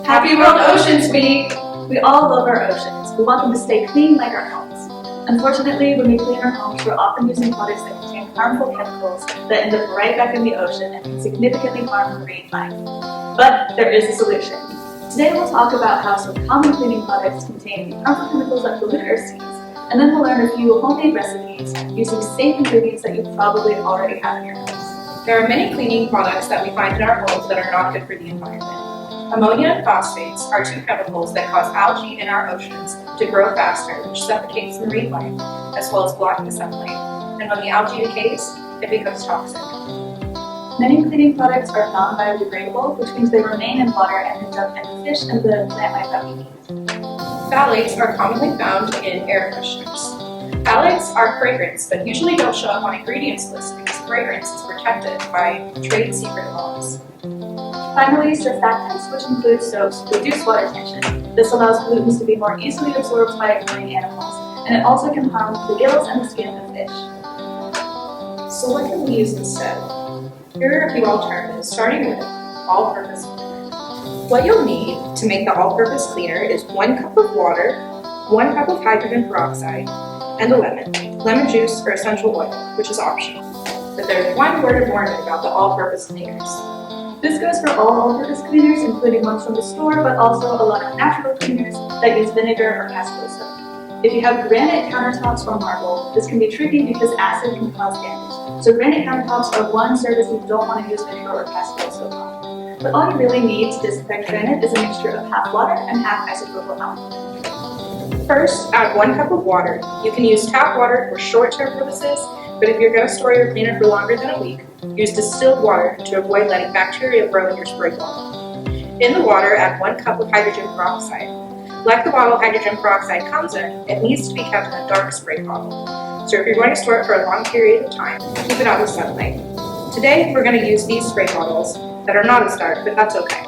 Happy World Oceans Week! We all love our oceans. We want them to stay clean like our homes. Unfortunately, when we clean our homes, we're often using products that contain harmful chemicals that end up right back in the ocean and can significantly harm marine life. But there is a solution. Today we'll talk about how some common cleaning products contain harmful chemicals that pollute our seas, and then we'll learn a few homemade recipes using safe ingredients that you probably already have in your house. There are many cleaning products that we find in our homes that are not good for the environment. Ammonia and phosphates are two chemicals that cause algae in our oceans to grow faster, which suffocates marine life, as well as blocking the sunlight. And when the algae decays, it becomes toxic. Many cleaning products are non-biodegradable, which means they remain in water and end up in the fish and the plant life that we eat. Phthalates are commonly found in air fresheners. Phthalates are fragrance, but usually don't show up on ingredients lists because fragrance is protected by trade secret laws. Finally, surfactants, which include soaps, reduce water tension. This allows pollutants to be more easily absorbed by marine animals, and it also can harm the gills and the skin of fish. So what can we use instead? Here are a few alternatives, starting with all-purpose cleaner. What you'll need to make the all-purpose cleaner is 1 cup of water, 1 cup of hydrogen peroxide, and a lemon juice or essential oil, which is optional. But there's one word of warning about the all-purpose cleaners. This goes for all all-purpose cleaners, including ones from the store, but also a lot of natural cleaners that use vinegar or castile soap. If you have granite countertops or marble, this can be tricky because acid can cause damage. So granite countertops are one surface you don't want to use vinegar or castile soap on. But all you really need to disinfect granite is a mixture of half water and half isopropyl alcohol. First, add 1 cup of water. You can use tap water for short-term purposes, but if you're going to store your cleaner for longer than a week, use distilled water to avoid letting bacteria grow in your spray bottle. In the water, add 1 cup of hydrogen peroxide. Like the bottle hydrogen peroxide comes in, it needs to be kept in a dark spray bottle. So if you're going to store it for a long period of time, keep it out of sunlight. Today, we're going to use these spray bottles that are not as dark, but that's okay.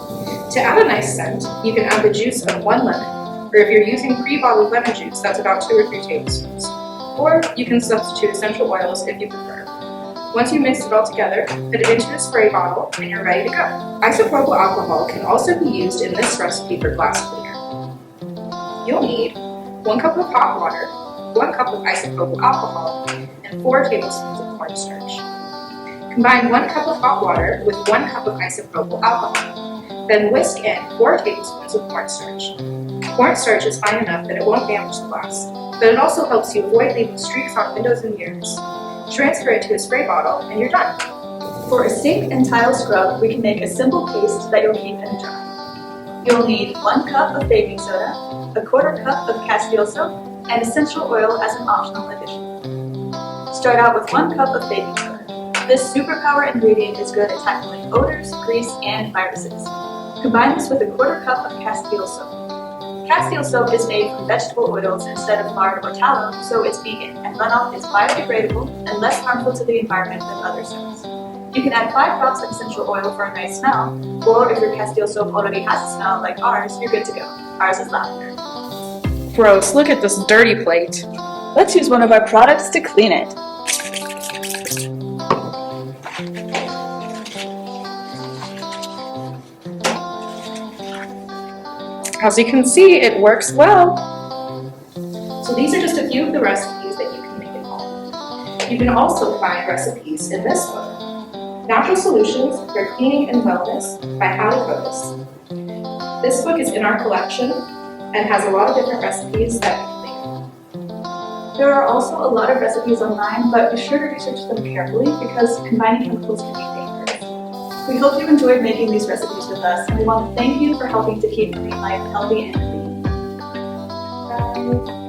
To add a nice scent, you can add the juice of 1 lemon, or if you're using pre-bottled lemon juice, that's about 2 or 3 tablespoons. Or you can substitute essential oils if you prefer. Once you mix it all together, put it into a spray bottle and you're ready to go. Isopropyl alcohol can also be used in this recipe for glass cleaner. You'll need 1 cup of hot water, 1 cup of isopropyl alcohol, and 4 tablespoons of cornstarch. Combine 1 cup of hot water with 1 cup of isopropyl alcohol. Then whisk in 4 tablespoons of cornstarch. Cornstarch is fine enough that it won't damage the glass, but it also helps you avoid leaving streaks on windows and mirrors. Transfer it to a spray bottle and you're done. For a sink and tile scrub, we can make a simple paste that you'll keep in a jar. You'll need 1 cup of baking soda, a 1/4 cup of castile soap, and essential oil as an optional addition. Start out with 1 cup of baking soda. This superpower ingredient is good at tackling odors, grease, and viruses. Combine this with a 1/4 cup of castile soap. Castile soap is made from vegetable oils instead of lard or tallow, so it's vegan, and runoff is biodegradable and less harmful to the environment than other soaps. You can add 5 drops of essential oil for a nice smell, or if your castile soap already has a smell like ours, you're good to go. Ours is lavender. Gross, look at this dirty plate. Let's use one of our products to clean it. As you can see, it works well. So these are just a few of the recipes that you can make at home. You can also find recipes in this book, Natural Solutions for Cleaning and Wellness by Hallie Fotis. This book is in our collection and has a lot of different recipes that you can make. There are also a lot of recipes online, but be sure to research them carefully because combining chemicals can be dangerous. We hope you enjoyed making these recipes with us, and we want to thank you for helping to keep marine life healthy and clean. Bye.